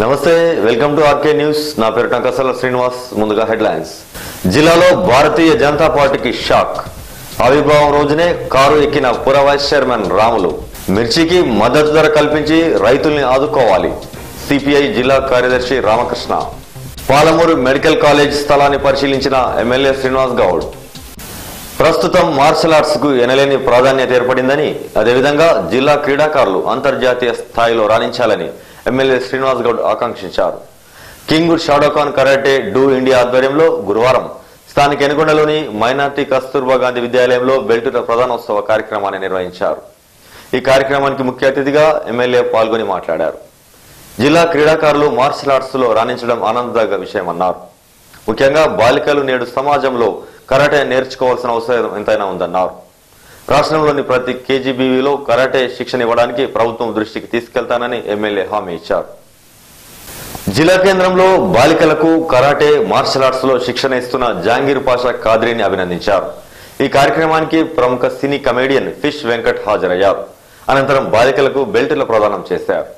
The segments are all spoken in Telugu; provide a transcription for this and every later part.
నమస్తే, వెల్కమ్ టు ఆర్కే న్యూస్. నా పేరు టంకసల శ్రీనివాస్. ముందుగా హెడ్లైన్స్. జిల్లాలో భారతీయ జనతా పార్టీకి షాక్. ఆవిర్భావం రోజునే కారు ఎక్కిన పుర వైస్ చైర్మన్ రాములు. మిర్చికి మద్దతు ధర కల్పించి రైతుల్ని ఆదుకోవాలి. సిపిఐ జిల్లా కార్యదర్శి రామకృష్ణ. పాలమూరు మెడికల్ కాలేజ్ స్థలాన్ని పరిశీలించిన ఎమ్మెల్యే శ్రీనివాస్ గౌడ్. ప్రస్తుతం మార్షల్ ఆర్ట్స్ కు ఎనలేని ప్రాధాన్యత ఏర్పడిందని, అదేవిధంగా జిల్లా క్రీడాకారులు అంతర్జాతీయ స్థాయిలో రాణించాలని ఎమ్మెల్యే శ్రీనివాస్ గౌడ్ ఆకాంక్షించారు. కింగ్ షాడోకాన్ కరాటే డూ ఇండియా ఆధ్వర్యంలో గురువారం స్థానిక ఎనుగొండలోని మైనార్టీ కస్తూర్బా గాంధీ విద్యాలయంలో బెల్టుల ప్రధానోత్సవ కార్యక్రమాన్ని నిర్వహించారు. ఈ కార్యక్రమానికి ముఖ్య అతిథిగా ఎమ్మెల్యే పాల్గొని మాట్లాడారు. జిల్లా క్రీడాకారులు మార్షల్ ఆర్ట్స్ లో రాణించడం ఆనందదాయక విషయమన్నారు. ముఖ్యంగా బాలికలు నేడు సమాజంలో కరాటే నేర్చుకోవాల్సిన అవసరం ఎంతైనా ఉందన్నారు. రాష్ట్రంలోని ప్రతి కేజీబీవీలో కరాటే శిక్షణ ఇవ్వడానికి ప్రభుత్వం దృష్టికి తీసుకెళ్తానని ఎమ్మెల్యే హామీ ఇచ్చారు. జిల్లా కేంద్రంలో బాలికలకు కరాటే మార్షల్ ఆర్ట్స్ లో శిక్షణ ఇస్తున్న జహాంగీర్ పాషా కాద్రీని అభినందించారు. ఈ కార్యక్రమానికి ప్రముఖ సినీ కమేడియన్ ఫిష్ వెంకట్ హాజరయ్యారు. అనంతరం బాలికలకు బెల్టుల ప్రదానం చేశారు.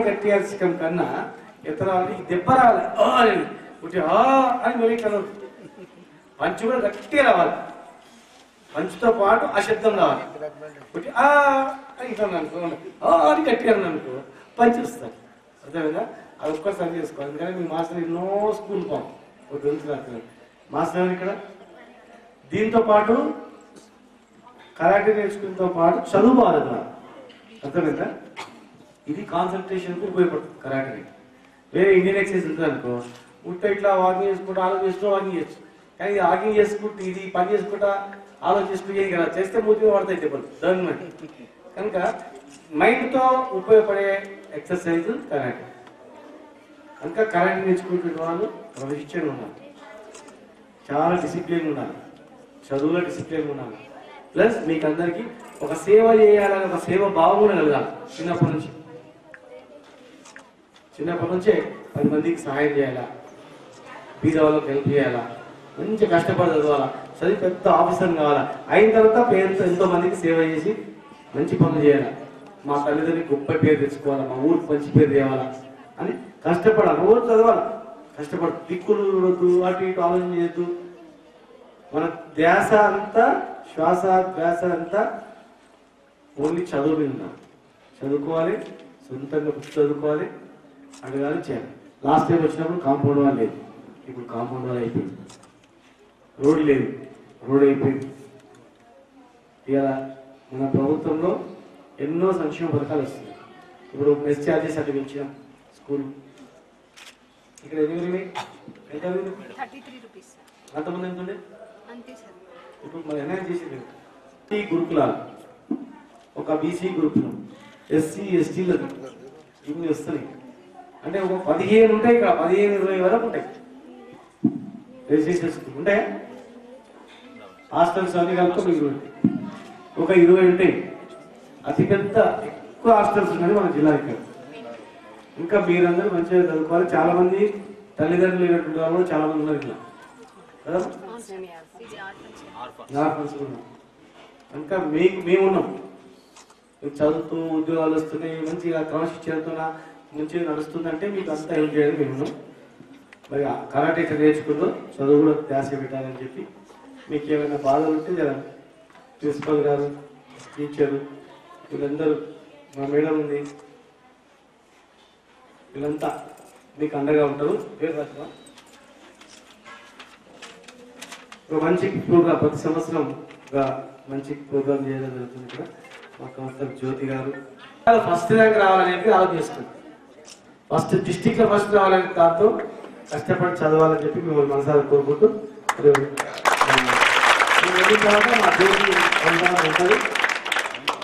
గట్టిగా కన్నా ఎత్తరాలి దెబ్బ రావాలి అని వెళ్ళి పంచు కూడా గట్టిగా రావాలి. పంచుతో పాటు ఆ శబ్దం రావాలి. ఇట్లా అనుకో అని గట్టిగా అనుకో పంచి వస్తారు. అర్థమైందా? అది ఒక్కసారి చేసుకోవాలి. ఎందుకంటే మీ మాస్టర్ ఎన్నో స్కూల్ పోం తెలుసు మాస్టర్ ఇక్కడ. దీంతో పాటు కరాటే నేర్చుకున్నతో పాటు చదువు బాగా అర్థమైందా? ఇది కాన్సన్ట్రేషన్ కు ఉపయోగపడుతుంది కరాటే. వేరే ఇండియన్ ఎక్సర్సైజ్ ఉంటుంది అనుకో, ఇట్లా వాకింగ్ చేసుకుంటూ ఆలోచిస్తూ వాకింగ్ చేయొచ్చు. కానీ ఇది వాకింగ్ చేసుకుంటూ ఇది పని చేసుకుంటా ఆలోచిస్తూ ఏం కదా చేస్తే మూతిగా పడతాయి దెబ్బలు దాని. కనుక మైండ్తో ఉపయోగపడే ఎక్సర్సైజ్ కరాటే. కనుక కరాటే నేర్చుకుంటున్న వాళ్ళు క్రమశిక్షణ ఉండాలి, చాలా డిసిప్లిన్ ఉండాలి, చదువులో డిసిప్లిన్ ఉండాలి. ప్లస్ మీకు అందరికీ ఒక సేవ చేయాలని ఒక సేవ భావం కూడా కలగాలి. చిన్నప్పటి నుంచే 10 మందికి సహాయం చేయాలా, బీద వాళ్ళకి హెల్ప్ చేయాలా, మంచి కష్టపడి చదవాలా, చదివి పెద్ద ఆఫీసర్ కావాలా, అయిన తర్వాత పేరుతో ఎంతో మందికి సేవ చేసి మంచి పనులు చేయాలా, మా తల్లిదండ్రులకి గొప్ప పేరు తెచ్చుకోవాలా, మా ఊరికి మంచి పేరు తేవాలా అని కష్టపడాలి. రోజు చదవాలి, కష్టపడి దిక్కులు చూడద్దు, అటు ఇటు ఆలోచన చేయొద్దు. మన ధ్యాస అంతా శ్వాస ధ్యాస అంతా ఓన్లీ చదువు మీద చదువుకోవాలి, సొంతంగా బుక్ చదువుకోవాలి, అడగాలి, చేయాలి. లాస్ట్ టైం వచ్చినప్పుడు కాంపౌండ్ వాల్ లేదు, ఇప్పుడు కాంపౌండ్ వాల్ అయిపోయింది. రోడ్ లేదు, రోడ్ అయిపోయింది. ఇలా మన ప్రభుత్వంలో ఎన్నో సంక్షేమ పథకాలు వస్తున్నాయి. ఇప్పుడు మెస్ ఛార్జెస్ అటు పెంచాం స్కూల్. ఇక్కడ ఎన్ని ఎంత 33 రూపీస్ అంతమంది ఎంత ఉండే అంతే సార్. ఇప్పుడు మరి ఎన్ఐ చేసేది ఈ గురుకులాలు, ఒక బీసీ గురుకులం, ఎస్సీ ఎస్టీలకు ఇన్ని వస్తున్నాయి. అంటే ఒక 15 ఉంటాయి, ఇక్కడ 15-20 వరకు ఉంటాయి రెసిడెన్షియల్ స్కూల్ ఉంటాయా. హాస్టల్స్ అన్ని కలుపుకొని ఒక 20 ఉంటాయి. అతిపెద్ద ఎక్కువ హాస్టల్స్ ఉన్నది మన జిల్లా ఇక్కడ. ఇంకా మీరందరూ మంచిగా చదువుకోవాలి. చాలా మంది తల్లిదండ్రులు లేనటువంటి వాళ్ళు చాలా మంది ఉన్నారు ఇట్లా కదా. ఇంకా మేమున్నాం, చదువుతూ ఉద్యోగాలు వస్తున్నాయి, మంచిగా క్రమశిక్షణతో మంచిగా నడుస్తుందంటే మీకు అంతా హెల్ప్ చేయడం మేమున్నాం. మరి కరాటే నేర్చుకుంటూ చదువు కూడా ధ్యాస పెట్టాలని చెప్పి మీకు ఏమైనా బాధలు ఉంటే జర ప్రిన్సిపల్ గారు, టీచరు, వీళ్ళందరూ, మా మేడం ఉంది, వీళ్ళంతా మీకు అండగా ఉంటారు. పేరు రాసిన ఒక మంచి ప్రోగ్రాం ప్రతి సంవత్సరం మంచి ప్రోగ్రాం చేయడం జరుగుతుంది. ఇక్కడ మా కౌన్సిలర్ జ్యోతి గారు ఫస్ట్ ర్యాంక్ రావాలనేది ఆలోచిస్తుంది. ఫస్ట్ డిస్టిక్లో ఫస్ట్ రావాలని దాంతో కష్టపడి చదవాలని చెప్పి మిమ్మల్ని మనసారి కోరుకుంటూ వెళ్ళిన తర్వాత మా దేవి ఉంటుంది,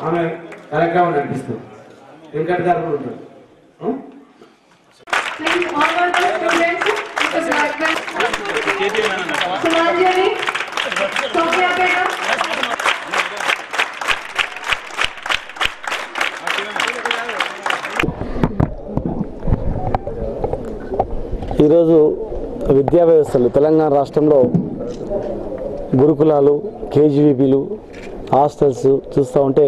ఆమె కార్యక్రమం నడిపిస్తుంది. వెంకట్ గారు కూడా ఉంటారు. ఈరోజు విద్యా వ్యవస్థలు తెలంగాణ రాష్ట్రంలో గురుకులాలు, కేజీవీబీలు, హాస్టల్స్ చూస్తూ ఉంటే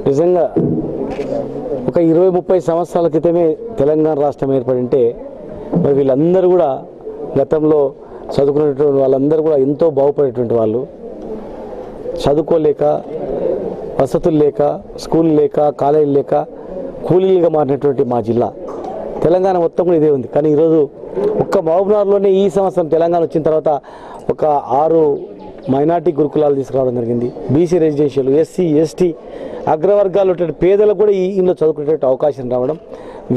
నిజంగా ఒక 20-30 సంవత్సరాల క్రితమే తెలంగాణ రాష్ట్రం ఏర్పడింటే మరి వీళ్ళందరూ కూడా గతంలో చదువుకునేటువంటి వాళ్ళందరూ కూడా ఎంతో బాగుపడేటువంటి వాళ్ళు. చదువుకోలేక, వసతులు లేక, స్కూల్ లేక, కాలేజీలు లేక కూలీలుగా మారినటువంటి మా జిల్లా తెలంగాణ మొత్తం కూడా ఇదే ఉంది. కానీ ఈరోజు ఒక్క మహబూబ్నగర్లోనే ఈ సంవత్సరం తెలంగాణ వచ్చిన తర్వాత ఒక 6 మైనార్టీ గురుకులాలు తీసుకురావడం జరిగింది. బీసీ రెసిడెన్షియల్, ఎస్సీ, ఎస్టీ అగ్రవర్గాలు ఉన్నటువంటి పేదలకు కూడా ఈ ఇంట్లో చదువుకునేటువంటి అవకాశం రావడం,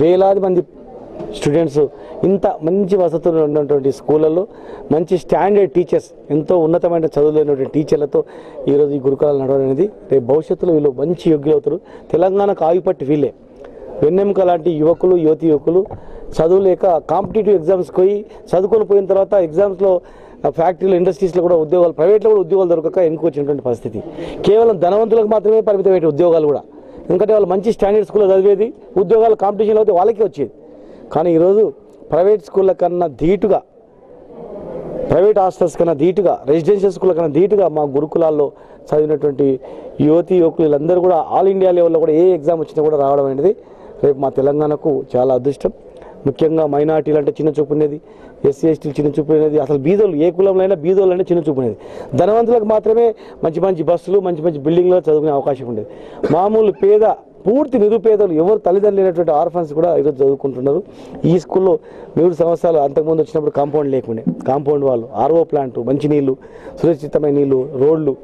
వేలాది మంది స్టూడెంట్స్ ఇంత మంచి వసతులు ఉన్నటువంటి స్కూళ్ళల్లో మంచి స్టాండర్డ్ టీచర్స్, ఎంతో ఉన్నతమైన చదువులైనటువంటి టీచర్లతో ఈరోజు ఈ గురుకులాలు నడవడం అనేది రేపు భవిష్యత్తులో వీళ్ళు మంచి యోగ్యులవుతారు. తెలంగాణకు ఆయుపట్టి వీళ్ళే వెన్నెముక లాంటి యువకులు, యువకులు చదువులేక కాంపిటేటివ్ ఎగ్జామ్స్కి పోయి చదువుకొని పోయిన తర్వాత ఎగ్జామ్స్లో ఫ్యాక్టరీలో, ఇండస్ట్రీస్లో కూడా ఉద్యోగాలు, ప్రైవేట్లో కూడా ఉద్యోగాలు దొరకక ఎన్నుకొచ్చినటువంటి పరిస్థితి. కేవలం ధనవంతులకు మాత్రమే పరిమితమైన ఉద్యోగాలు కూడా, ఎందుకంటే వాళ్ళు మంచి స్టాండర్డ్ స్కూల్లో చదివేది, ఉద్యోగాలు కాంపిటీషన్లో అయితే వాళ్ళకే వచ్చేది. కానీ ఈరోజు ప్రైవేట్ స్కూళ్ళ కన్నా ధీటుగా, ప్రైవేట్ హాస్టల్స్ కన్నా ధీటుగా, రెసిడెన్షియల్ స్కూళ్ళ కన్నా ధీటుగా మా గురుకులాల్లో చదివినటువంటి యువకులు వీళ్ళందరూ కూడా ఆల్ ఇండియా లెవెల్లో కూడా ఏ ఎగ్జామ్ వచ్చినా కూడా రావడం అనేది రేపు మా తెలంగాణకు చాలా అదృష్టం. ముఖ్యంగా మైనార్టీలు అంటే చిన్న చూపు ఉండేది, ఎస్సీ ఎస్టీలు చిన్న చూపు ఉండేది, అసలు బీదోళ్ళు ఏ కులంలో అయినా బీదోళ్ళు అంటే చిన్న చూపు ఉండేది. ధనవంతులకు మాత్రమే మంచి మంచి బస్సులు, మంచి మంచి బిల్డింగ్లో చదువుకునే అవకాశం ఉండేది. మామూలు పేద, పూర్తి నిరుపేదలు, ఎవరు తల్లిదండ్రులు లేనటువంటి ఆర్ఫన్స్ కూడా ఈరోజు చదువుకుంటున్నారు. ఈ స్కూల్లో 3 సంవత్సరాలు అంతకుముందు వచ్చినప్పుడు కాంపౌండ్ లేకుండే, కాంపౌండ్ వాళ్ళు, ఆర్ఓ ప్లాంట్, మంచినీళ్ళు, సురక్షితమైన నీళ్ళు, రోడ్లు,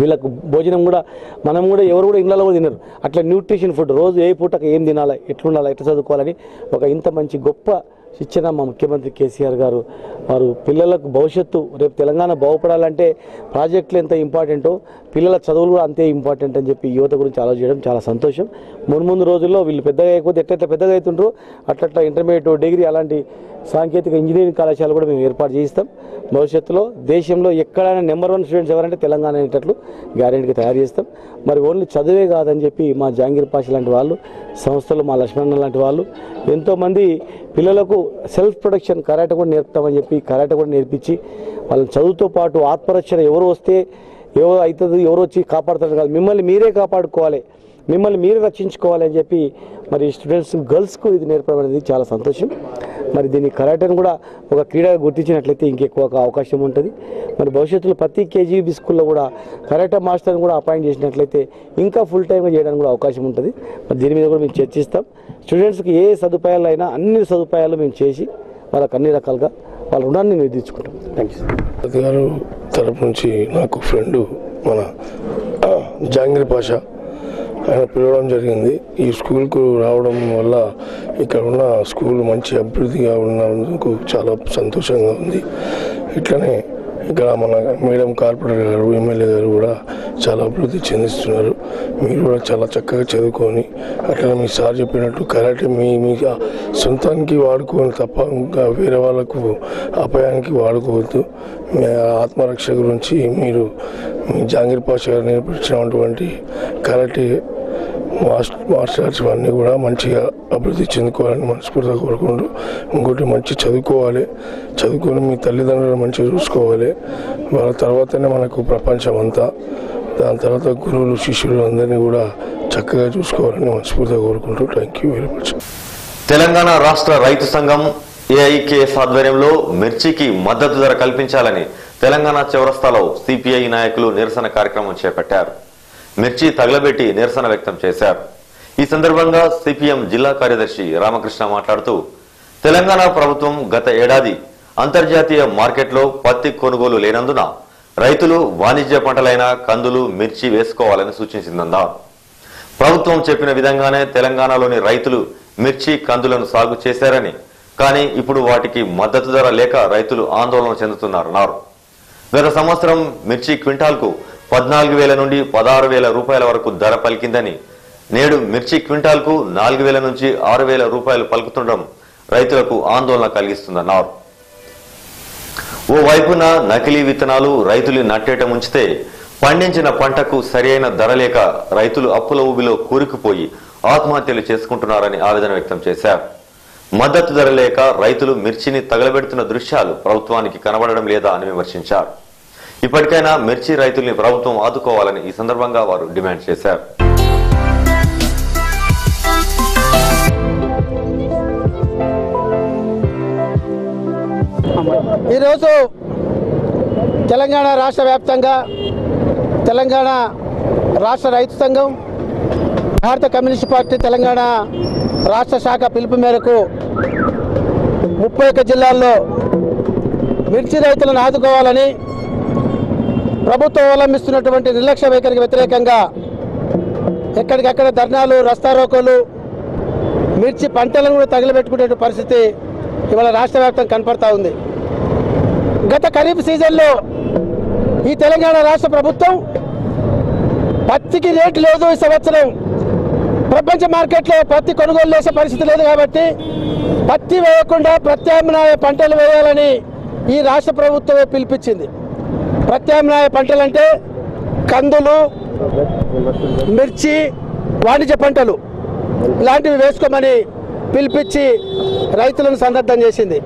వీళ్ళకు భోజనం కూడా మనం కూడా ఎవరు కూడా ఇళ్ళలో కూడా తినరు. అట్లా న్యూట్రిషన్ ఫుడ్, రోజు ఏ పూటకు ఏం తినాలి, ఎట్లుండాలి, ఎట్లా చదువుకోవాలని ఒక ఇంత మంచి గొప్ప శిక్షణ మా ముఖ్యమంత్రి కేసీఆర్ గారు. వారు పిల్లలకు భవిష్యత్తు, రేపు తెలంగాణ బాగుపడాలంటే ప్రాజెక్టులు ఎంత ఇంపార్టెంటో పిల్లల చదువులు కూడా అంతే ఇంపార్టెంట్ అని చెప్పి యువత గురించి ఆలోచించడం చాలా సంతోషం. ముందు రోజుల్లో వీళ్ళు పెద్దగా అయిపోతే ఎట్లా పెద్దగా అవుతుంటారో అట్లా ఇంటర్మీడియట్, డిగ్రీ అలాంటి సాంకేతిక ఇంజనీరింగ్ కళాశాలలు కూడా మేము ఏర్పాటు చేయిస్తాం. భవిష్యత్తులో దేశంలో ఎక్కడైనా నెంబర్ 1 స్టూడెంట్స్ ఎవరంటే తెలంగాణ అనేటట్లు గ్యారెంటీగా తయారు చేస్తాం. మరి ఓన్లీ చదివే కాదని చెప్పి మా జహాంగీర్ పాషా లాంటి వాళ్ళు, సంస్థలు మా లక్ష్మణ లాంటి వాళ్ళు ఎంతోమంది పిల్లలకు సెల్ఫ్ ప్రొటెక్షన్ కరాటే కూడా నేర్పుతామని చెప్పి కరాటే కూడా నేర్పించి వాళ్ళని చదువుతో పాటు ఆత్మరక్షణ, ఎవరు వస్తే ఎవరు అవుతుంది, ఎవరు వచ్చి కాపాడుతారు కాదు, మిమ్మల్ని మీరే కాపాడుకోవాలి, మిమ్మల్ని మీరే రక్షించుకోవాలి అని చెప్పి మరి స్టూడెంట్స్, గర్ల్స్కు ఇది నేర్పడం అనేది చాలా సంతోషం. మరి దీన్ని కరాటేను కూడా ఒక క్రీడగా గుర్తించినట్లయితే ఇంకెక్కువ అవకాశం ఉంటుంది. మరి భవిష్యత్తులో ప్రతి కేజీబీ స్కూల్లో కూడా కరాటే మాస్టర్ని కూడా అపాయింట్ చేసినట్లయితే ఇంకా ఫుల్ టైమ్గా చేయడానికి కూడా అవకాశం ఉంటుంది. మరి దీని మీద కూడా మేము చర్చిస్తాం. స్టూడెంట్స్కి ఏ సదుపాయాలు అయినా అన్ని సదుపాయాలు మేము చేసి వాళ్ళకి అన్ని రకాలుగా వాళ్ళ రుణాన్ని మేము తీర్చుకుంటాం. థ్యాంక్ యూ గారు తరపు నుంచి నాకు ఫ్రెండు మన జహాంగీర్ పాషా ఆయన పిలవడం జరిగింది. ఈ స్కూల్కు రావడం వల్ల ఇక్కడ ఉన్న స్కూల్ మంచి అభివృద్ధిగా ఉన్నందుకు చాలా సంతోషంగా ఉంది. ఇట్లనే ఇక్కడ మన మేడం కార్పొరేటర్ గారు, ఎమ్మెల్యే గారు కూడా చాలా అభివృద్ధి చెందిస్తున్నారు. మీరు కూడా చాలా చక్కగా చదువుకొని అట్లా మీ సార్ చెప్పినట్టు కరాటే మీ సొంతానికి వాడుకోని తప్ప ఇంకా వేరే వాళ్ళకు అపాయానికి వాడుకోవద్దు. మీ ఆత్మరక్ష గురించి మీరు మీ జహాంగీర్ పాషా గారు నేర్పించినటువంటి కరాటే మార్షల్ ఆర్ట్స్ అన్నీ కూడా మంచిగా అభివృద్ధి చెందుకోవాలని మనస్ఫూర్తిగా కోరుకుంటూ, ఇంకోటి మంచి చదువుకొని మీ తల్లిదండ్రులను మంచిగా చూసుకోవాలి. వాళ్ళ తర్వాతనే మనకు ప్రపంచం అంతా. దాని తర్వాత గురువులు, శిష్యులు అందరినీ కూడా చక్కగా చూసుకోవాలని మనస్ఫూర్తిగా కోరుకుంటూ thank you very much. Telangana రాష్ట్ర రైతు సంఘం ఏఐకేఎస్ ఆధ్వర్యంలో మిర్చికి మద్దతు ధర కల్పించాలని తెలంగాణ చౌరస్తాలో సిపిఐ నాయకులు నిరసన కార్యక్రమం చేపట్టారు. మిర్చి తగలబెట్టి నిరసన వ్యక్తం చేశారు. ఈ సందర్భంగా సిపిఎం జిల్లా కార్యదర్శి రామకృష్ణ మాట్లాడుతూ, తెలంగాణ ప్రభుత్వం గత ఏడాది అంతర్జాతీయ మార్కెట్లో పత్తి కొనుగోలు లేనందున రైతులు వాణిజ్య పంటలైన కందులు, మిర్చి వేసుకోవాలని సూచించిందన్నారు. ప్రభుత్వం చెప్పిన విధంగానే తెలంగాణలోని రైతులు మిర్చి కందులను సాగు చేశారని, కానీ ఇప్పుడు వాటికి మద్దతు ధర లేక రైతులు ఆందోళన చెందుతున్నారన్నారు. గత సంవత్సరం మిర్చి క్వింటాల్కు 14,000 నుండి 16,000 రూపాయల వరకు ధర పలికిందని, నేడు మిర్చి క్వింటాల్కు 4,000 నుంచి 6,000 రూపాయలు పలుకుతుండడం రైతులకు ఆందోళన కలిగిస్తుందన్నారు. ఓ వైపున నకిలీ విత్తనాలు రైతులు నట్టేట ముంచితే పండించిన పంటకు సరైన ధర లేక రైతులు అప్పుల ఊబిలో కూరుకుపోయి ఆత్మహత్యలు చేసుకుంటున్నారని ఆవేదన వ్యక్తం చేశారు. మద్దతు ధర లేక రైతులు మిర్చిని తగలబెడుతున్న దృశ్యాలు ప్రభుత్వానికి కనబడడం లేదా అని విమర్శించారు. ఇప్పటికైనా మిర్చి రైతుల్ని ప్రభుత్వం ఆదుకోవాలని ఈ సందర్భంగా వారు డిమాండ్ చేశారు. ఈరోజు తెలంగాణ రాష్ట్ర వ్యాప్తంగా తెలంగాణ రాష్ట్ర రైతు సంఘం, భారత కమ్యూనిస్ట్ పార్టీ తెలంగాణ రాష్ట్ర శాఖ పిలుపు మేరకు 31 జిల్లాల్లో మిర్చి రైతులను ఆదుకోవాలని, ప్రభుత్వం అవలంబిస్తున్నటువంటి నిర్లక్ష్య వైఖరికి వ్యతిరేకంగా ఎక్కడికక్కడ ధర్నాలు, రస్తారోకోలు, మిర్చి పంటలను కూడా తగిలిపెట్టుకునే పరిస్థితి ఇవాళ రాష్ట్ర వ్యాప్తంగా కనపడతా ఉంది. గత ఖరీఫ్ సీజన్లో ఈ తెలంగాణ రాష్ట్ర ప్రభుత్వం పత్తికి రేటు లేదు. ఈ సంవత్సరం ప్రపంచ మార్కెట్లో పత్తి కొనుగోలు చేసే పరిస్థితి లేదు కాబట్టి పత్తి వేయకుండా ప్రత్యామ్నాయ పంటలు వేయాలని ఈ రాష్ట్ర ప్రభుత్వమే పిలిపించింది. ప్రత్యామ్నాయ పంటలంటే కందులు, మిర్చి, వాణిజ్య పంటలు ఇలాంటివి వేసుకోమని పిలిపించి రైతులను సందర్భం చేసింది.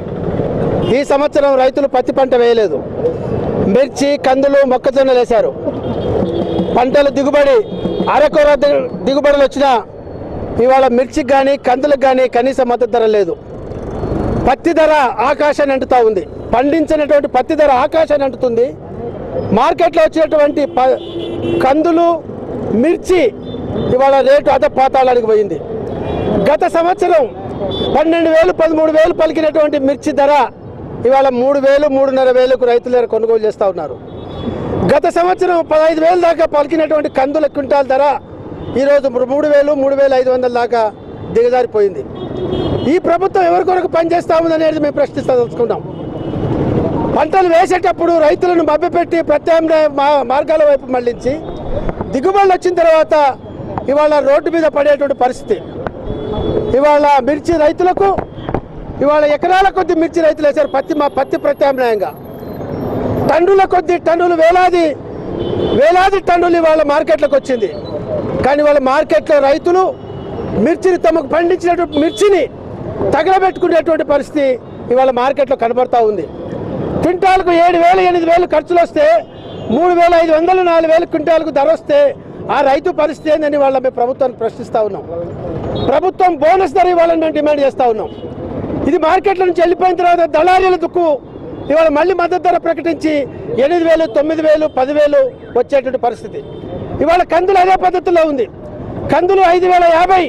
ఈ సంవత్సరం రైతులు పత్తి పంట వేయలేదు. మిర్చి, కందులు, మొక్కజొన్నలు వేశారు. పంటలు దిగుబడి అరకొర దిగుబడులు వచ్చినా ఇవాళ మిర్చికి కానీ కందులకు కానీ కనీస మద్దతు ధర లేదు. పత్తి ధర ఆకాశాన్ని అంటుతూ ఉంది. పండించినటువంటి పత్తి ధర ఆకాశాన్ని అంటుతుంది. మార్కెట్లో వచ్చినటువంటి కందులు, మిర్చి ఇవాళ రేటు అధపాతాళానికి పోయింది. గత సంవత్సరం 12,000, 13,000 పలికినటువంటి మిర్చి ధర ఇవాళ 3,000, 3,500కు రైతులు కొనుగోలు చేస్తూ ఉన్నారు. గత సంవత్సరం 15,000 దాకా పలికినటువంటి కందుల క్వింటాల్ ధర ఈరోజు 3,000, 3,500 దాకా దిగజారిపోయింది. ఈ ప్రభుత్వం ఎవరి కొరకు పనిచేస్తా ఉందనేది మేము ప్రశ్నించదలుచుకున్నాం. పంటలు వేసేటప్పుడు రైతులను మభ్యపెట్టి ప్రత్యామ్నాయ మార్గాల వైపు మళ్లించి దిగుబడులు వచ్చిన తర్వాత ఇవాళ రోడ్డు మీద పడేటువంటి పరిస్థితి. ఇవాళ మిర్చి రైతులకు ఇవాళ ఎకరాల కొద్ది మిర్చి రైతులు వేశారు పత్తి ప్రత్యామ్నాయంగా. టన్నుల కొద్ది టన్నులు, వేలాది టన్నులు ఇవాళ మార్కెట్లోకి వచ్చింది. కానీ వాళ్ళ మార్కెట్లో రైతులు మిర్చిని, తమకు పండించినటువంటి మిర్చిని తగలబెట్టుకునేటువంటి పరిస్థితి ఇవాళ మార్కెట్లో కనబడతా ఉంది. క్వింటాల్కు 7,000, 8,000 ఖర్చులు వస్తే 3,500, 4,000 క్వింటాల్కు ధర వస్తే ఆ రైతు పరిస్థితి ఏందని వాళ్ళ మేము ప్రభుత్వానికి ప్రశ్నిస్తూ ఉన్నాం. ప్రభుత్వం బోనస్ ధర ఇవ్వాలని మేము డిమాండ్ చేస్తూ ఉన్నాం. ఇది మార్కెట్ల నుంచి వెళ్ళిపోయిన తర్వాత దళారీల దుక్కు ఇవాళ మళ్ళీ మద్దతు ధర ప్రకటించి 8,000, 9,000, 10,000 వచ్చేటువంటి పరిస్థితి. ఇవాళ కందులు అదే పద్ధతిలో ఉంది. కందులు 5,050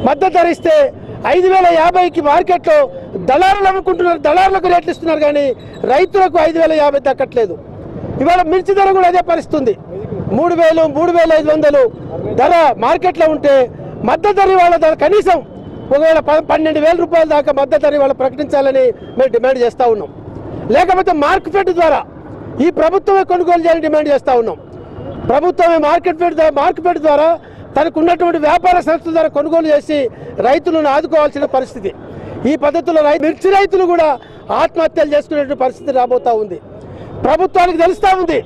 మద్దతు ధర ఇస్తే 5,050కి మార్కెట్లో దళారులు అమ్ముకుంటున్నారు. దళారులకు రేట్లు ఇస్తున్నారు కానీ రైతులకు 5,050 దక్కట్లేదు. ఇవాళ మిర్చి ధర కూడా అదే పరిస్థితుంది. 3,000, 3,500 ధర మార్కెట్లో ఉంటే మద్దతు ధర ఇవాళ ధర కనీసం ఒకవేళ 12,000 రూపాయల దాకా మద్దతు ధర ఇవాళ ప్రకటించాలని మేము డిమాండ్ చేస్తూ ఉన్నాం. లేకపోతే మార్కెట్ ద్వారా ఈ ప్రభుత్వమే కొనుగోలు చేయాలని డిమాండ్ చేస్తూ ఉన్నాం. ప్రభుత్వమే మార్కెట్ ద్వారా తనకు ఉన్నటువంటి వ్యాపార సంస్థల ద్వారా కొనుగోలు చేసి రైతులను ఆదుకోవాల్సిన పరిస్థితి. ఈ పద్ధతిలో మిర్చి రైతులు కూడా ఆత్మహత్యలు చేసుకునేటువంటి పరిస్థితి రాబోతూ ఉంది. ప్రభుత్వానికి తెలుస్తూ ఉంది.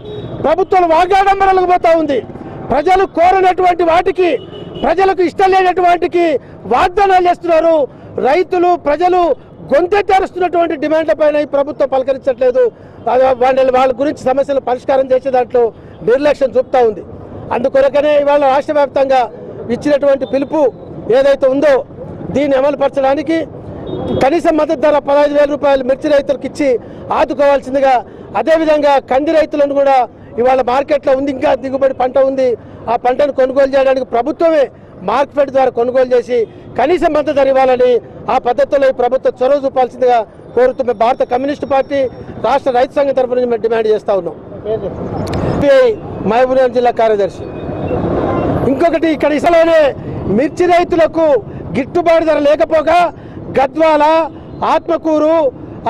ప్రభుత్వాలు వాగ్దాడంబరాలకు పోతూ ఉంది. ప్రజలు కోరినటువంటి వాటికి, ప్రజలకు ఇష్టం లేనటువంటికి వాగ్దానాలు చేస్తున్నారు. రైతులు, ప్రజలు గొంతెత్తేరుస్తున్నటువంటి డిమాండ్ల పైన ఈ ప్రభుత్వం పలకరించట్లేదు. వాళ్ళ గురించి సమస్యలు పరిష్కారం చేసే దాంట్లో నిర్లక్ష్యం చూపుతూ ఉంది. అందుకొరకనే ఇవాళ రాష్ట్ర వ్యాప్తంగా ఇచ్చినటువంటి పిలుపు ఏదైతే ఉందో దీన్ని అమలుపరచడానికి కనీస మద్దతు ధర 15,000 రూపాయలు మిర్చి రైతులకు ఇచ్చి ఆదుకోవాల్సిందిగా, అదేవిధంగా కంది రైతులను కూడా ఇవాళ మార్కెట్లో ఉంది, ఇంకా దిగుబడి పంట ఉంది, ఆ పంటను కొనుగోలు చేయడానికి ప్రభుత్వమే మార్కెట్ ద్వారా కొనుగోలు చేసి కనీస మద్దతు ధర ఇవ్వాలని ఆ పద్ధతిలో ఈ ప్రభుత్వం చొరవ చూపాల్సిందిగా కోరుతూ భారత కమ్యూనిస్ట్ పార్టీ రాష్ట్ర రైతు సంఘం తరఫు నుంచి మేము డిమాండ్ చేస్తూ ఉన్నాం. మహబూబ్నగర్ జిల్లా కార్యదర్శి. ఇంకొకటి ఇక్కడ ఇసలోనే మిర్చి రైతులకు గిట్టుబాటు ధర లేకపోగా గద్వాల, ఆత్మకూరు,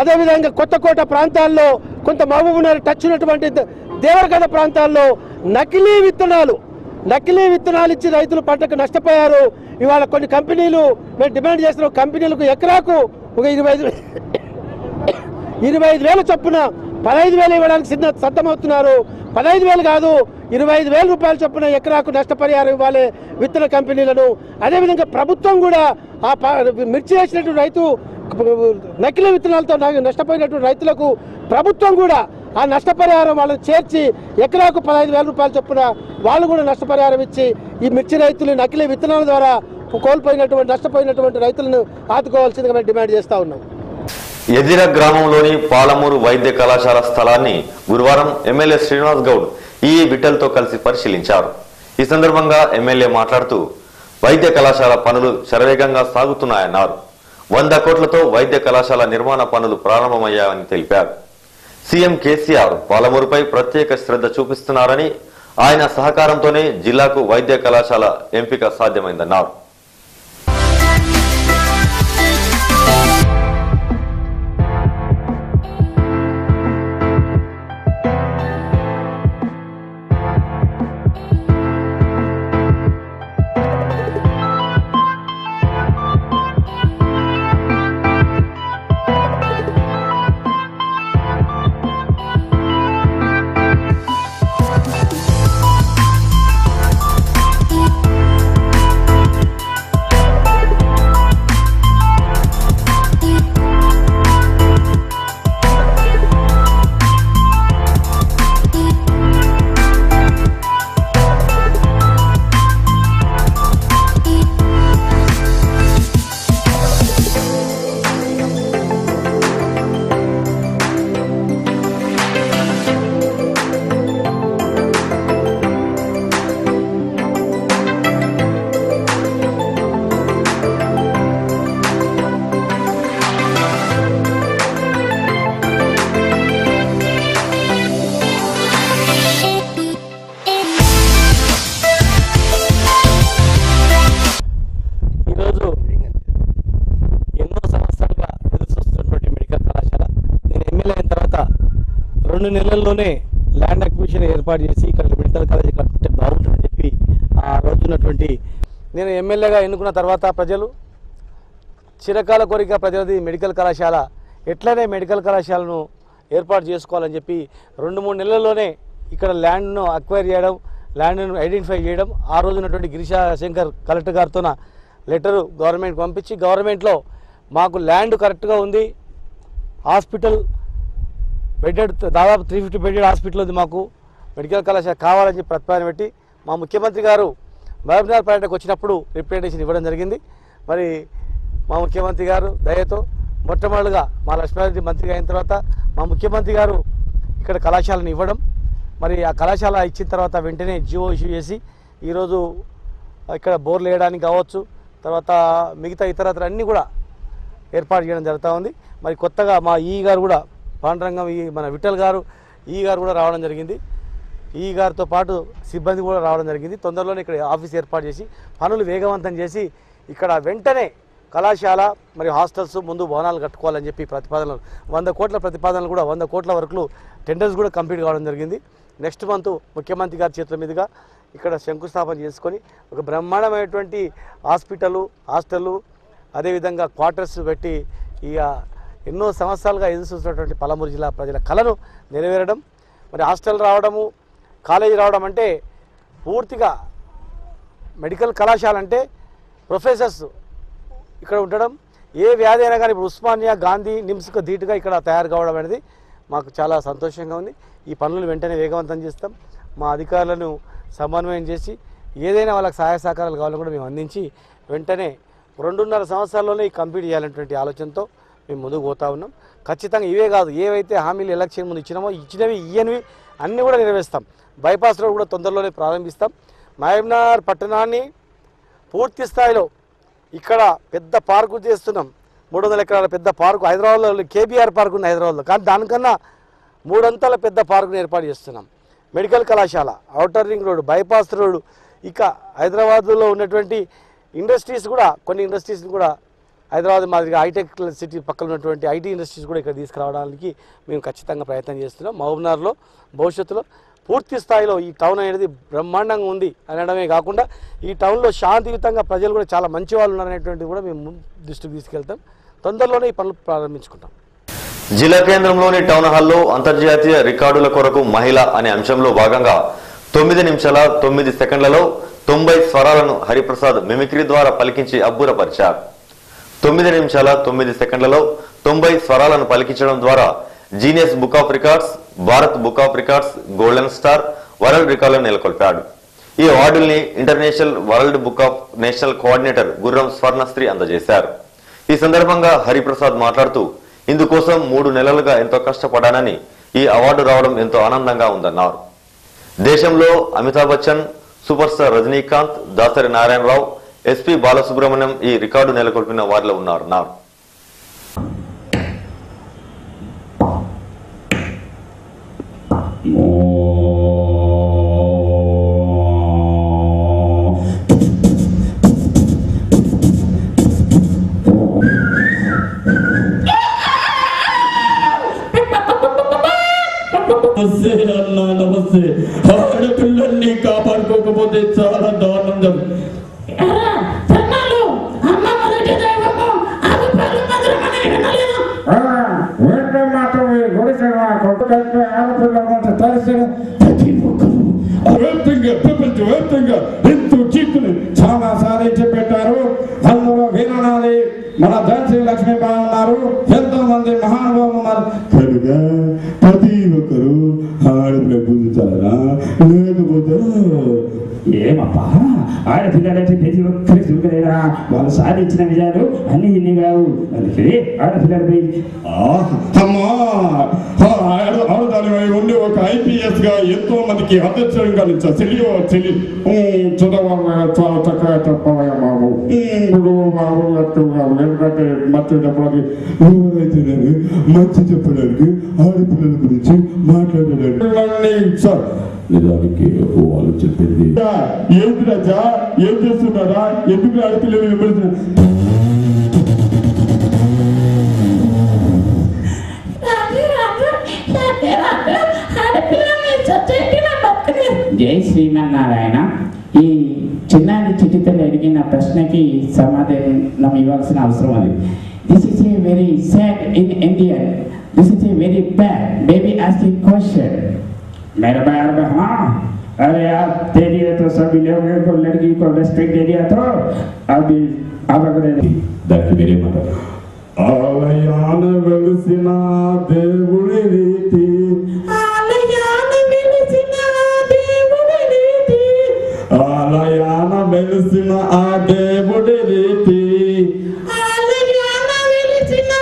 అదేవిధంగా కొత్తకోట ప్రాంతాల్లో, కొంత మహబూబ్నగర్ టచ్ ఉన్నటువంటి దేవరగడ ప్రాంతాల్లో నకిలీ విత్తనాలు ఇచ్చి రైతులు పంటకు నష్టపోయారు. ఇవాళ కొన్ని కంపెనీలు మేము డిమాండ్ చేస్తున్న కంపెనీలకు ఎకరాకు ఒక 25,000 చొప్పున 15,000 ఇవ్వడానికి సిద్ధమవుతున్నారు. 15,000 కాదు, 25,000 రూపాయల చొప్పున ఎకరాకు నష్టపరిహారం ఇవ్వాలి విత్తన కంపెనీలను. అదేవిధంగా ప్రభుత్వం కూడా ఆ మిర్చి వేసినటువంటి రైతు నకిలీ విత్తనాలతో నష్టపోయినటువంటి రైతులకు ప్రభుత్వం కూడా ఆ నష్టపరిహారం వాళ్ళని చేర్చి ఎకరాకు 15,000 రూపాయల చొప్పున వాళ్ళు కూడా నష్టపరిహారం ఇచ్చి ఈ మిర్చి రైతులు నకిలీ విత్తనాల ద్వారా నష్టపోయినటువంటి రైతులను ఆదుకోవాల్సిందిగా మేము డిమాండ్ చేస్తూ ఉన్నాం. ఎదిర గ్రామంలోని పాలమూరు వైద్య కళాశాల స్థలాన్ని గురువారం ఎమ్మెల్యే శ్రీనివాస్ గౌడ్ ఈ విఠల్తో కలిసి పరిశీలించారు. ఈ సందర్భంగా ఎమ్మెల్యే మాట్లాడుతూ వైద్య కళాశాల పనులు శరవేగంగా సాగుతున్నాయన్నారు. 100 కోట్లతో వైద్య కళాశాల నిర్మాణ పనులు ప్రారంభమయ్యాయని తెలిపారు. సీఎం కేసీఆర్ పాలమూరుపై ప్రత్యేక శ్రద్ధ చూపిస్తున్నారని, ఆయన సహకారంతోనే జిల్లాకు వైద్య కళాశాల ఎంపిక సాధ్యమైందన్నారు. రెండు నెలల్లోనే ల్యాండ్ అక్విజిషన్ ఏర్పాటు చేసి ఇక్కడ మెడికల్ కాలేజీ కట్టుకుంటే బాగుంటుందని చెప్పి ఆ రోజున్నటువంటి నేను ఎమ్మెల్యేగా ఎన్నుకున్న తర్వాత ప్రజలు చిరకాల కోరిక ప్రజలది మెడికల్ కళాశాల, ఎట్లనే మెడికల్ కళాశాలను ఏర్పాటు చేసుకోవాలని చెప్పి 2-3 నెలల్లోనే ఇక్కడ ల్యాండ్ను అక్వైర్ చేయడం, ల్యాండ్ను ఐడెంటిఫై చేయడం. ఆ రోజున్నటువంటి గిరిశా శంకర్ కలెక్టర్ గారితో లెటరు గవర్నమెంట్ పంపించి గవర్నమెంట్లో మాకు ల్యాండ్ కరెక్ట్గా ఉంది, హాస్పిటల్ బెడెడ్ దాదాపు 350 బెడెడ్ హాస్పిటల్ ఉంది, మాకు మెడికల్ కళాశాల కావాలని చెప్పి ప్రతిపాదన పెట్టి మా ముఖ్యమంత్రి గారు మహబూబ్నగర్ పర్యటనకు వచ్చినప్పుడు రిప్రజెంటేషన్ ఇవ్వడం జరిగింది. మరి మా ముఖ్యమంత్రి గారు దయతో మొట్టమొదటిగా మా లక్ష్మారెడ్డి మంత్రిగా అయిన తర్వాత మా ముఖ్యమంత్రి గారు ఇక్కడ కళాశాలను ఇవ్వడం, మరి ఆ కళాశాల ఇచ్చిన తర్వాత వెంటనే జియో ఇష్యూ చేసి ఈరోజు ఇక్కడ బోర్లు వేయడానికి కావచ్చు, తర్వాత మిగతా ఇతరత్ర అన్నీ కూడా ఏర్పాటు చేయడం జరుగుతూ ఉంది. మరి కొత్తగా మా ఈ గారు కూడా పాండురంగం మన విఠల్ గారు గారు కూడా రావడం జరిగింది. గారితో పాటు సిబ్బంది కూడా రావడం జరిగింది. తొందరలోనే ఇక్కడ ఆఫీస్ ఏర్పాటు చేసి పనులు వేగవంతం చేసి ఇక్కడ వెంటనే కళాశాల మరియు హాస్టల్స్ ముందు భవనాలు కట్టుకోవాలని చెప్పి ప్రతిపాదనలు 100 కోట్ల ప్రతిపాదనలు కూడా 100 కోట్ల వరకు టెండర్స్ కూడా కంప్లీట్ కావడం జరిగింది. నెక్స్ట్ మంత్ ముఖ్యమంత్రి గారి చేతుల మీదుగా ఇక్కడ శంకుస్థాపన చేసుకొని ఒక బ్రహ్మాండమైనటువంటి హాస్టళ్ళు అదేవిధంగా క్వార్టర్స్ పెట్టి ఇక ఎన్నో సంవత్సరాలుగా ఎదురు చూస్తున్నటువంటి పాలమూరు జిల్లా ప్రజల కళను నెరవేరడం, మరి హాస్టల్ రావడము, కాలేజీ రావడం అంటే పూర్తిగా మెడికల్ కళాశాల అంటే ప్రొఫెసర్స్ ఇక్కడ ఉండడం, ఏ వ్యాధి అయినా కానీ ఉస్మానియా, గాంధీ, నిమ్స్కు ధీటుగా ఇక్కడ తయారు కావడం అనేది మాకు చాలా సంతోషంగా ఉంది. ఈ పనులను వెంటనే వేగవంతం చేస్తాం. మా అధికారులను సమన్వయం చేసి ఏదైనా వాళ్ళకి సహాయ సహకారాలు కావాలని కూడా మేము అందించి వెంటనే 2.5 సంవత్సరాల్లోనే కంప్లీట్ చేయాలనేటువంటి ఆలోచనతో మేము ముందుకు పోతా ఉన్నాం. ఖచ్చితంగా ఇవే కాదు, ఏవైతే హామీలు ఎలక్షన్ ముందు ఇచ్చినవి ఇయ్యనివి అన్నీ కూడా నెరవేరుస్తాం. బైపాస్ రోడ్ కూడా తొందరలోనే ప్రారంభిస్తాం. మహబూబ్నగర్ పట్టణాన్ని పూర్తి స్థాయిలో ఇక్కడ పెద్ద పార్కు చేస్తున్నాం. 300 ఎకరాల పెద్ద పార్కు హైదరాబాద్లో కేబీఆర్ పార్కు ఉంది హైదరాబాద్లో, కానీ దానికన్నా 3 అంతల పెద్ద పార్కును ఏర్పాటు చేస్తున్నాం. మెడికల్ కళాశాల, outer ring road, bypass road ఇక హైదరాబాద్లో ఉన్నటువంటి ఇండస్ట్రీస్ కూడా కొన్ని ఇండస్ట్రీస్ని కూడా హైదరాబాద్ మాదిరిగా హైటెక్ సిటీ పక్కన ఉన్నటువంటి ఐటీ ఇండస్ట్రీస్ కూడా ఇక్కడ తీసుకురావడానికి మేము ఖచ్చితంగా ప్రయత్నం చేస్తున్నాం. మహబూబ్నగర్లో భవిష్యత్తులో పూర్తి స్థాయిలో ఈ టౌన్ అనేది బ్రహ్మాండంగా ఉంది అనడమే కాకుండా ఈ టౌన్లో శాంతియుతంగా ప్రజలు కూడా చాలా మంచి వాళ్ళు ఉన్నారనేటువంటిది కూడా మేము దృష్టికి తీసుకెళ్తాం. తొందరలోనే ఈ పనులు ప్రారంభించుకుంటాం. జిల్లా కేంద్రంలోని టౌన్ హాల్లో అంతర్జాతీయ రికార్డుల కొరకు మహిళ అనే అంశంలో భాగంగా 9 నిమిషాల 9 సెకండ్లలో 90 స్వరాలను హరిప్రసాద్ మిమిక్రీ ద్వారా పలికించి అబ్బురపరిచారు. 9 నిమిషాల 9 సెకండ్లలో 90 స్వరాలను పలికించడం ద్వారా genius book of records, Bharat book of records, golden star, world రికార్డులను నెలకొల్పాడు. ఈ అవార్డుల్ని international world book of national coordinator Gurram Swarnasri అందజేశారు. ఈ సందర్భంగా హరిప్రసాద్ మాట్లాడుతూ ఇందుకోసం 3 నెలలుగా ఎంతో కష్టపడానని, ఈ అవార్డు రావడం ఎంతో ఆనందంగా ఉందన్నారు. దేశంలో Amitabh Bachchan, super star Rajinikanth, Dasari Narayana Rao, SP Balasubrahmanyam ఈ రికార్డు నెలకొల్పిన వారిలో ఉన్నారన్నారు. నమస్తే. ఆడపిల్లల్ని కాపాడుకోకపోతే చాలా దారుణం. చాలా సాధించి పెట్టారు. అందులో వీరనాది మన ఝాన్సీ లక్ష్మీబాయి ఉన్నారు, ఎంతో మంది మహానుభావులు ఉన్నారు. కనుక ప్రతి ఒక్కరు ఆడపిల్ల పూజించాలనా, లేకపోతే ఏమప్పా ఆడపిల్లలంటే ప్రతి ఒక్కరికి చూడలేదా? వాళ్ళు సాధించిన విజయాలు అన్ని ఇన్ని కావు. అందుకే ఆడపిల్లలపై అమ్మా ఆడదాని ఉండి ఒక IPS గా ఎంతో మందికి అధ్యక్షంగా చదవాలి. చాలా చక్కగా చెప్పవయ్యా బాబు. ఇప్పుడు బాబు ఎందుకంటే మంచి చెప్పడానికి మంచి చెప్పడానికి ఆడపిల్లల గురించి మాట్లాడడానికి సార్ నిజానికి వాళ్ళు చెప్పింది ఏంటి రాజా, ఏం చేస్తున్నారా, ఎందుకు ఆడపిల్లలు విమర్శించారు? జై శ్రీమన్నారాయణ. ఈ చిన్నారి చిటితలు అడిగిన ప్రశ్నకి సమాధానం ఇవ్వాల్సిన అవసరం ఉంది. This is a very sad in India. This is a very bad baby asking question. मेरे बार में हाँ, अरे यार तेरी तो सभी लोग को लड़की को रेस्पेक्ट दे दिया तो अभी आप अगर దానికి వేరే మాట. ఆలయాన వెలిసిన దేవుడి రీతి, ఆలయాన వెలిసిన దేవుడి రీతి, ఆలయాన వెలిసిన ఆ దేవుడి రీతి, ఆలయాన వెలిసిన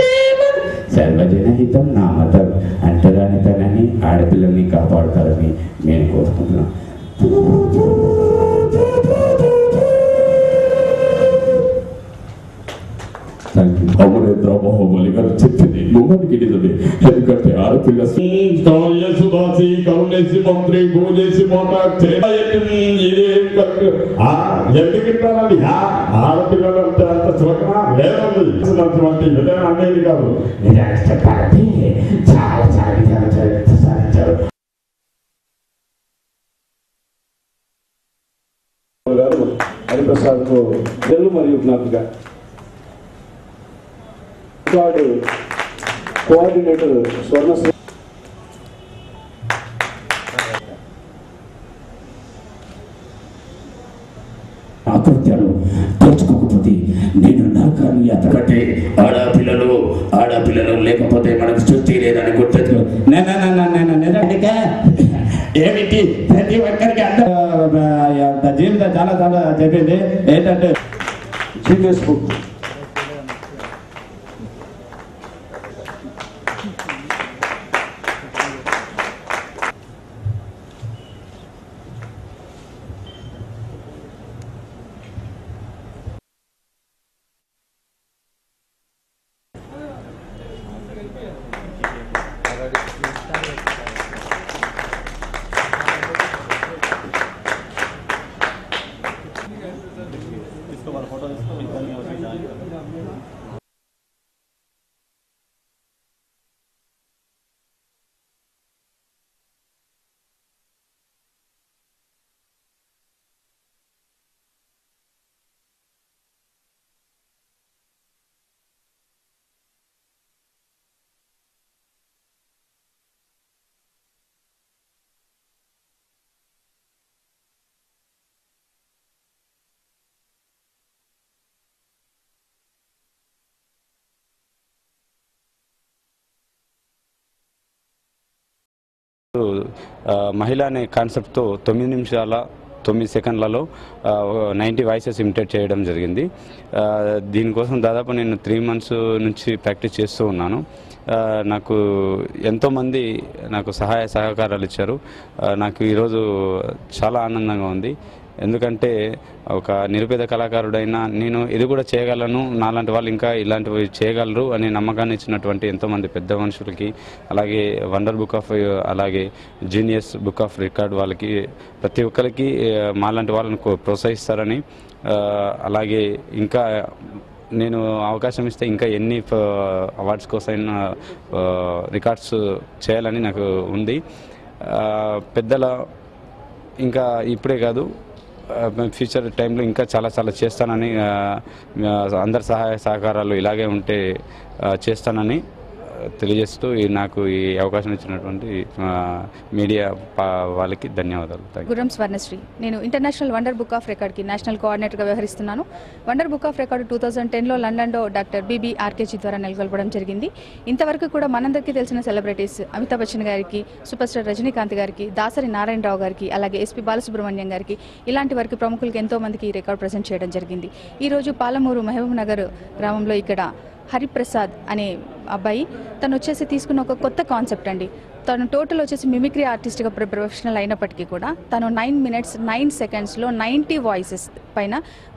దేవుడు సర్వజనహితం నామతం అంటరానితనని ఆడపిల్లల్ని కాపాడుతారని నేను కోరుకుంటున్నాను. అమరేంద్ర బాహుబలి గారు చెప్పింది మొమ్మటికి నిజమే. ఎందుకంటే ఆడపిల్ల సుదాసి కరుణేసి మంత్రి గోజేసి ఎందుకంటారండి ఆడపిల్లలు అంటే అంత చులకన లేదండి. విధానం అనేది కాదు. నిజానికి చెప్పాలంటే చాలా సాధించారు. హరిప్రసాద్ కు తెలుగు మరియు జ్ఞాపిక కోఆర్డినేటర్ స్వర్ణశ్రీ ఆకృత్యాలు తెచ్చుకోకపోతే నేను నరకాన్ని అతకట్టే ఆడపిల్లలు లేకపోతే మనకు సృష్టి లేదని గుర్తెచ్చు. ఏమిటి ప్రతి ఒక్కరికి జీవితం చాలా చాలా చెప్పింది ఏంటంటే జీనియస్ బుక్ మహిళ అనే కాన్సెప్ట్తో 9 నిమిషాల 9 సెకండ్లలో 90 వాయిసెస్ ఇమిటేట్ చేయడం జరిగింది. దీనికోసం దాదాపు నేను 3 months నుంచి ప్రాక్టీస్ చేస్తూ ఉన్నాను. నాకు ఎంతోమంది నాకు సహాయ సహకారాలు ఇచ్చారు. నాకు ఈరోజు చాలా ఆనందంగా ఉంది. ఎందుకంటే ఒక నిరుపేద కళాకారుడైనా నేను ఇది కూడా చేయగలను, నాలాంటి వాళ్ళు ఇంకా ఇలాంటివి చేయగలరు అనే నమ్మకాన్ని ఇచ్చినటువంటి ఎంతోమంది పెద్ద మనుషులకి, అలాగే వండర్ బుక్ ఆఫ్, అలాగే జీనియస్ బుక్ ఆఫ్ రికార్డ్ వాళ్ళకి, ప్రతి ఒక్కరికి మాలాంటి వాళ్ళని ప్రోత్సహిస్తారని, అలాగే ఇంకా నేను అవకాశం ఇస్తే ఇంకా ఎన్ని అవార్డ్స్ కోసమైనా రికార్డ్స్ చేయాలని నాకు ఉంది. పెద్దల ఇంకా ఇప్పుడే కాదు, ఫ్యూచర్ టైంలో ఇంకా చాలా చేస్తానని, అందరి సహాయ సహకారాలు ఇలాగే ఉంటే చేస్తానని తెలియజేస్తూ నాకు ఈ అవకాశం ఇచ్చినటువంటి మీడియా వాళ్ళకి ధన్యవాదాలు. గుర్రం స్వర్ణశ్రీ. నేను ఇంటర్నేషనల్ వండర్ బుక్ ఆఫ్ రికార్డ్కి నేషనల్ కోఆర్డినేటర్గా వ్యవహరిస్తున్నాను. వండర్ బుక్ ఆఫ్ రికార్డు 2010లో లండన్లో డాక్టర్ బిబి ఆర్కేజీ ద్వారా నెలకొల్పడం జరిగింది. ఇంతవరకు కూడా మనందరికీ తెలిసిన సెలబ్రిటీస్ అమితాబ్ బచ్చన్ గారికి, సూపర్ స్టార్ రజనీకాంత్ గారికి, దాసరి నారాయణరావు గారికి, అలాగే ఎస్పీ బాలసుబ్రహ్మణ్యం గారికి, ఇలాంటి వారికి ప్రముఖులకి ఎంతో మందికి ఈ రికార్డ్ ప్రజెంట్ చేయడం జరిగింది. ఈరోజు పాలమూరు మహబూబ్ నగర్ గ్రామంలో ఇక్కడ హరిప్రసాద్ అనే అబ్బాయి తను వచ్చేసి తీసుకున్న ఒక కొత్త కాన్సెప్ట్ అండి. తను టోటల్ వచ్చేసి మిమిక్రీ ఆర్టిస్ట్గా ప్రొఫెషనల్ అయినప్పటికీ కూడా తను 9 minutes 9 secondsలో 90 వాయిసెస్ పైన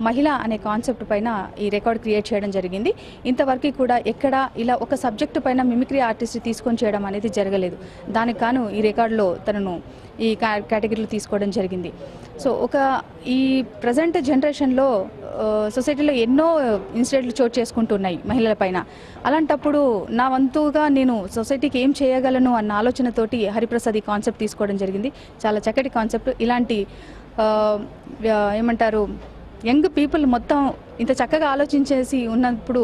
మహిళ అనే కాన్సెప్ట్ పైన ఈ రికార్డ్ క్రియేట్ చేయడం జరిగింది. ఇంతవరకు కూడా ఎక్కడ ఇలా ఒక సబ్జెక్టు పైన మిమిక్రీ ఆర్టిస్ట్ తీసుకొని చేయడం అనేది జరగలేదు. దానికి కాను ఈ రికార్డులో తనను ఈ కేటగిరీలో తీసుకోవడం జరిగింది. సో ఈ ప్రజెంట్ జనరేషన్లో సొసైటీలో ఎన్నో ఇన్సిడెంట్లు చోటు చేసుకుంటున్నాయి మహిళల పైన. అలాంటప్పుడు నా వంతుగా నేను సొసైటీకి ఏం చేయగలను అన్న ఆలోచనతోటి హరిప్రసాద్ ఈ కాన్సెప్ట్ తీసుకోవడం జరిగింది. చాలా చక్కటి కాన్సెప్ట్. ఇలాంటి ఏమంటారు యంగ్ పీపుల్ మొత్తం ఇంత చక్కగా ఆలోచించేసి ఉన్నప్పుడు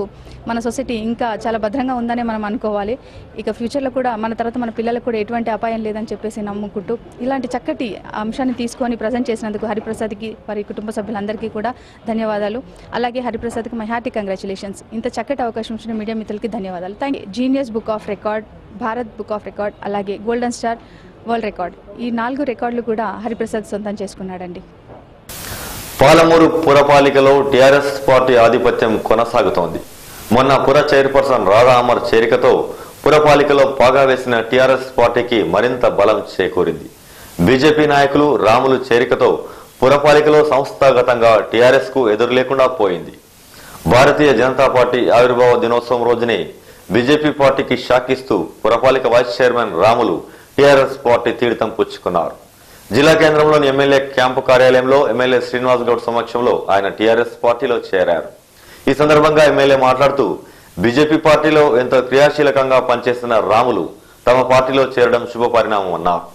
మన సొసైటీ ఇంకా చాలా భద్రంగా ఉందనే మనం అనుకోవాలి. ఇక ఫ్యూచర్లో కూడా మన తర్వాత మన పిల్లలకు కూడా ఎటువంటి అపాయం లేదని చెప్పేసి నమ్ముకుంటూ ఇలాంటి చక్కటి అంశాన్ని తీసుకొని ప్రజెంట్ చేసినందుకు హరిప్రసాద్కి వారి కుటుంబ సభ్యులందరికీ కూడా ధన్యవాదాలు. అలాగే హరిప్రసాద్కి మై హార్టీ కంగ్రాచులేషన్స్. ఇంత చక్కటి అవకాశం ఇచ్చిన మీడియా మిత్రులకి ధన్యవాదాలు. Thank you. Genius book of record, Bharat book of record, అలాగే గోల్డెన్ స్టార్ వరల్డ్ రికార్డ్, ఈ 4 రికార్డులు కూడా హరిప్రసాద్ సొంతం చేసుకున్నాడండి. పాలమూరు పురపాలికలో టీఆర్ఎస్ పార్టీ ఆధిపత్యం కొనసాగుతోంది. మొన్న పుర చైర్పర్సన్ రాధా అమర్ చేరికతో పురపాలికలో పాగా వేసిన టీఆర్ఎస్ పార్టీకి మరింత బలం చేకూరింది. బీజేపీ నాయకులు రాములు చేరికతో పురపాలికలో సంస్థాగతంగా టీఆర్ఎస్ కు ఎదురు లేకుండా పోయింది. భారతీయ జనతా పార్టీ ఆవిర్భావ దినోత్సవం రోజునే బీజేపీ పార్టీకి షాక్ ఇస్తూ పురపాలిక vice chairman Ramulu TRS party తీర్థం పుచ్చుకున్నారు. జిల్లా కేంద్రంలోని ఎమ్మెల్యే క్యాంపు కార్యాలయంలో ఎమ్మెల్యే శ్రీనివాస్ గౌడ్ సమక్షంలో ఆయన టీఆర్ఎస్ పార్టీలో చేరారు. ఈ సందర్భంగా ఎమ్మెల్యే మాట్లాడుతూ బీజేపీ పార్టీలో ఎంతో క్రియాశీలకంగా పనిచేస్తున్న రాములు తమ పార్టీలో చేరడం శుభపరిణామం అన్నారు.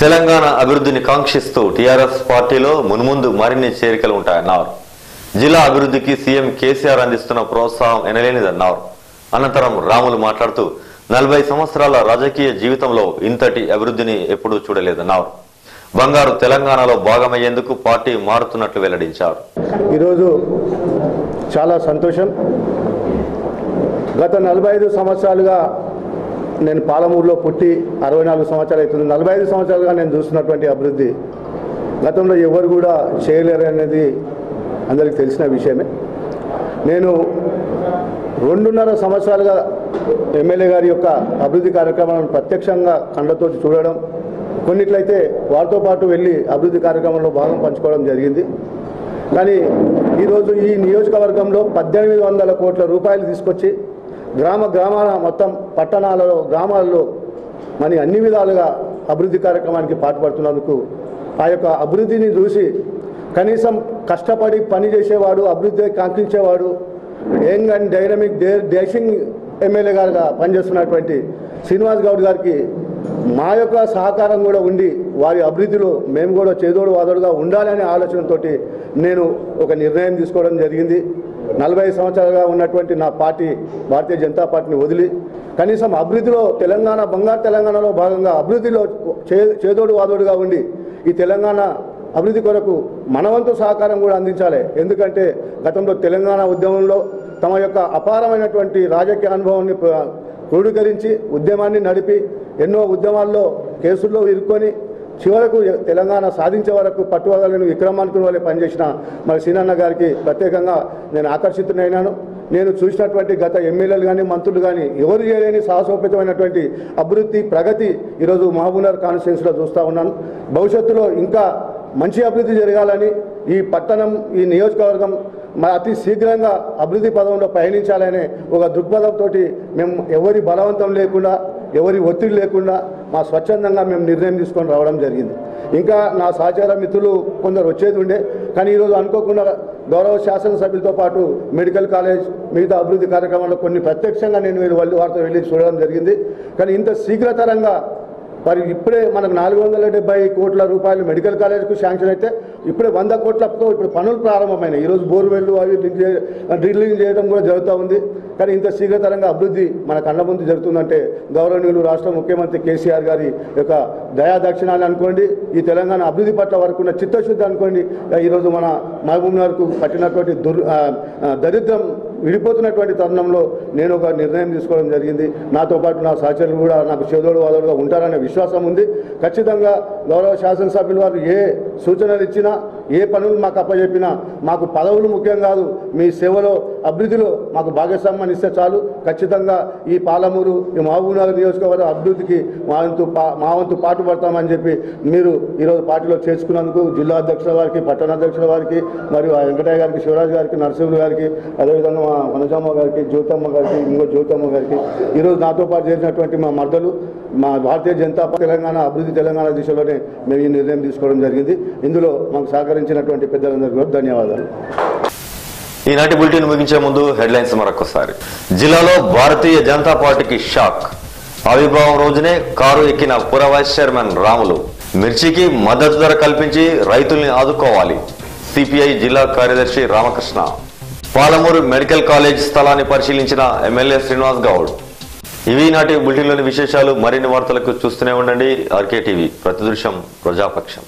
తెలంగాణ అభివృద్ధిని కాంక్షిస్తూ టీఆర్ఎస్ పార్టీలో మున్ముందు మరిన్ని చేరికలు ఉంటాయన్నారు. జిల్లా అభివృద్ధికి సీఎం కేసీఆర్ అందిస్తున్న ప్రోత్సాహం ఎనలేనిదన్నారు. అనంతరం రాములు మాట్లాడుతూ 40 సంవత్సరాల రాజకీయ జీవితంలో ఇంతటి అభివృద్ధిని ఎప్పుడూ చూడలేదన్నారు. బంగారు తెలంగాణలో భాగమయ్యేందుకు పార్టీ మారుతున్నట్లు వెల్లడించారు. ఈరోజు చాలా సంతోషం. గత 45 సంవత్సరాలుగా నేను పాలమూరులో పుట్టి 64 సంవత్సరాలు అవుతుంది. 45 సంవత్సరాలుగా నేను చూస్తున్నటువంటి అభివృద్ధి గతంలో ఎవరు కూడా చేయలేరు అనేది అందరికీ తెలిసిన విషయమే. నేను 2.5 సంవత్సరాలుగా ఎమ్మెల్యే గారి యొక్క అభివృద్ధి కార్యక్రమాలను ప్రత్యక్షంగా కళ్ళతో చూడడం, కొన్నిట్లయితే వారితో పాటు వెళ్ళి అభివృద్ధి కార్యక్రమంలో భాగం పంచుకోవడం జరిగింది. కానీ ఈరోజు ఈ నియోజకవర్గంలో 1800 కోట్ల రూపాయలు తీసుకొచ్చి గ్రామాల మొత్తం పట్టణాలలో గ్రామాల్లో మరి అన్ని విధాలుగా అభివృద్ధి కార్యక్రమానికి పాటుపడుతున్నందుకు ఆ యొక్క అభివృద్ధిని చూసి కనీసం కష్టపడి పని చేసేవాడు, అభివృద్ధి కాంక్షించేవాడు, young and dynamic dashing MLA గారుగా పనిచేస్తున్నటువంటి శ్రీనివాస్ గౌడ్ గారికి మా యొక్క సహకారం కూడా ఉండి వారి అభివృద్ధిలో మేము కూడా చేదోడు వాదోడుగా ఉండాలనే ఆలోచనతో నేను ఒక నిర్ణయం తీసుకోవడం జరిగింది. 40 సంవత్సరాలుగా ఉన్నటువంటి నా పార్టీ భారతీయ జనతా పార్టీని వదిలి కనీసం అభివృద్ధిలో తెలంగాణ బంగారు తెలంగాణలో భాగంగా అభివృద్ధిలో చేదోడు వాదోడుగా ఉండి ఈ తెలంగాణ అభివృద్ధి కొరకు మనవంతు సహకారం కూడా అందించాలి. ఎందుకంటే గతంలో తెలంగాణ ఉద్యమంలో తమ యొక్క అపారమైనటువంటి రాజకీయ అనుభవాన్ని క్రోడీకరించి ఉద్యమాన్ని నడిపి ఎన్నో ఉద్యమాల్లో కేసుల్లో ఇరుక్కొని చివరకు తెలంగాణ సాధించే వరకు పట్టువదలని విక్రమానుకుని వాళ్ళే పనిచేసిన మరి సీనన్న గారికి ప్రత్యేకంగా నేను ఆకర్షితునైనాను. నేను చూసినటువంటి గత ఎమ్మెల్యేలు కానీ మంత్రులు కానీ ఎవరు చేయలేని సాహసోపేతమైనటువంటి అభివృద్ధి ప్రగతి ఈరోజు మహబూబ్నగర్ కాన్స్టిట్యున్సీలో చూస్తూ ఉన్నాను. భవిష్యత్తులో ఇంకా మంచి అభివృద్ధి జరగాలని ఈ పట్టణం ఈ నియోజకవర్గం అతి శీఘ్రంగా అభివృద్ధి పదంలో పయనించాలనే ఒక దృక్పథంతో మేము ఎవరి బలవంతం లేకుండా ఎవరి ఒత్తిడి లేకుండా మా స్వచ్ఛందంగా మేము నిర్ణయం తీసుకొని రావడం జరిగింది. ఇంకా నా సహచార మిత్రులు కొందరు వచ్చేది ఉండే, కానీ ఈరోజు అనుకోకుండా గౌరవ శాసనసభ్యులతో పాటు మెడికల్ కాలేజ్ మిగతా అభివృద్ధి కార్యక్రమాల్లో కొన్ని ప్రత్యక్షంగా నేను వారితో వెళ్ళి చూడడం జరిగింది. కానీ ఇంత శీఘ్రతరంగా మరి ఇప్పుడే మనకు 470 కోట్ల రూపాయలు మెడికల్ కాలేజ్కు శాంక్షన్ అయితే ఇప్పుడే 100 కోట్లతో ఇప్పుడు పనులు ప్రారంభమైనాయి. ఈరోజు బోర్వెల్లు అవి డ్రిల్లింగ్ చేయడం కూడా జరుగుతూ ఉంది. కానీ ఇంత శీఘ్రతరంగా అభివృద్ధి మన కళ్ళ ముందు జరుగుతుందంటే గౌరవనీయులు రాష్ట్ర ముఖ్యమంత్రి కేసీఆర్ గారి యొక్క దయాదక్షిణాన్ని అనుకోండి, ఈ తెలంగాణ అభివృద్ధి పట్ల వరకు ఉన్న చిత్తశుద్ధి అనుకోండి. ఈరోజు మన మహబూబ్నగర్కు పట్టినటువంటి దరిద్రం విడిపోతున్నటువంటి తరుణంలో నేను ఒక నిర్ణయం తీసుకోవడం జరిగింది. నాతో పాటు నా సహచరులు కూడా నాకు చేదోడు వాదోడుగా ఉంటారనే విశ్వాసం ఉంది. ఖచ్చితంగా గౌరవ శాసనసభ్యులు వారు ఏ సూచనలు ఇచ్చినా ఏ పనులు మాకు అప్పచెప్పినా మాకు పదవులు ముఖ్యం కాదు, మీ సేవలో అభివృద్ధిలో మాకు భాగస్వామ్యాన్ని ఇస్తే చాలు. ఖచ్చితంగా ఈ పాలమూరు ఈ మహబూబ్నగర్ నియోజకవర్గ అభివృద్ధికి మా వంతు పాటుపడతామని చెప్పి మీరు ఈరోజు పార్టీలో చేర్చుకున్నందుకు జిల్లా అధ్యక్షుల వారికి, పట్టణ అధ్యక్షుల వారికి, మరియు వెంకటయ్య గారికి, శివరాజు గారికి, నరసింహులు గారికి, అదేవిధంగా మా వనజమ్మ గారికి, జ్యోతమ్మ గారికి, ఇంకో జ్యోతమ్మ గారికి, ఈరోజు నాతో పాటు చేసినటువంటి మా మర్దలు మా భారతీయ జనతా పార్టీ తెలంగాణ అభివృద్ధి తెలంగాణ దిశలోనే మేము ఈ నిర్ణయం తీసుకోవడం జరిగింది. ఇందులో మాకు సహకరించినటువంటి పెద్దలందరికీ కూడా ధన్యవాదాలు. ఈనాటి బులెటిన్ ముగించే ముందు హెడ్లైన్స్ మరొకసారి. జిల్లాలో భారతీయ జనతా పార్టీకి షాక్. ఆవిర్భావం రోజునే కారు ఎక్కిన పుర వైస్ చైర్మన్ రాములు. మిర్చికి మద్దతు ధర కల్పించి రైతుల్ని ఆదుకోవాలి. సిపిఐ జిల్లా కార్యదర్శి రామకృష్ణ. పాలమూరు మెడికల్ కాలేజ్ స్థలాన్ని పరిశీలించిన ఎమ్మెల్యే శ్రీనివాస్ గౌడ్. ఇవి నాటి బులెటిన్లోని విశేషాలు. మరిన్ని వార్తలకు చూస్తూనే ఉండండి ఆర్కే టీవీ. ప్రతిదృశ్యం ప్రజాపక్షం.